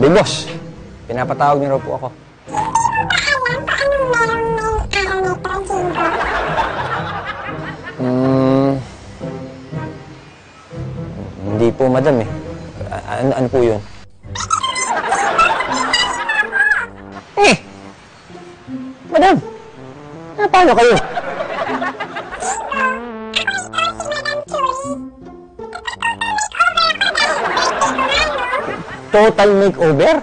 Big Boss. Pinapatawag niyo raw po ako. Hindi po, madam eh. Ano po yun? Madam! Paano kayo? Total makeover?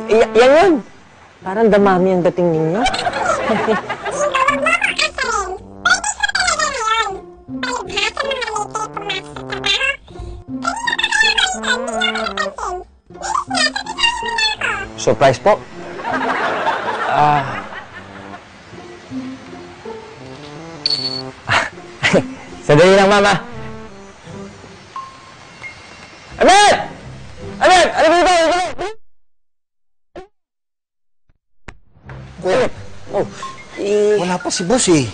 Yan yun. Parang damami ang dating ninyo. Surprise po. Sandali lang, Mama. Amen! Amen! Ano ba ito? Wala pa si boss eh.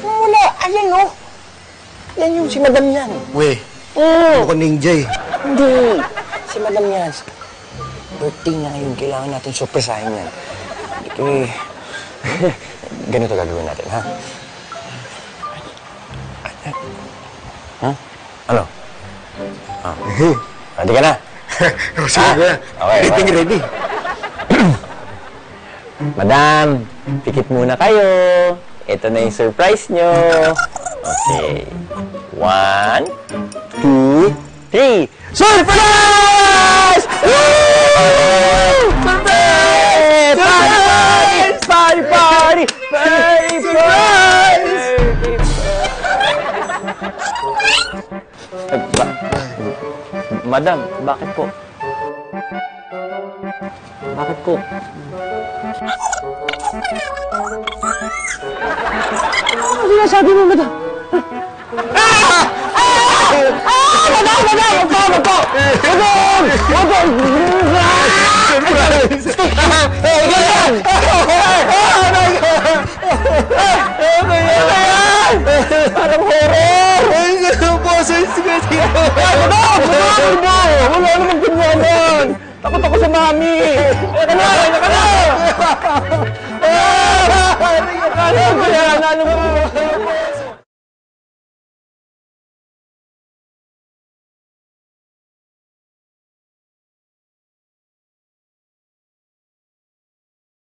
Wala. Ayan, oh. Yan yung si Madam yan. We, mukhang ninja eh. Hindi. Si Madam yan. Birthday na ngayon. Kailangan natin surprisahin yan. Ganito gagawin natin, ha? Ha? Ano? Ready ka na? Sige, Okay. ready. Madam, pikit muna kayo. Ito na yung surprise nyo. Okay. 1, 2, 3. Surprise! Woo! Surprise! Surprise! Party! Party! Party! Surprise! Madam, bakit po? Bakit po? Ano sinasabi mo, madam? Madam! Madam! Madam! Madam! Surprise! Hey, ganyan! Parang horror! Ay, boses! Madam! Wala naman ganyan! Takot ako sa mami! Eka na!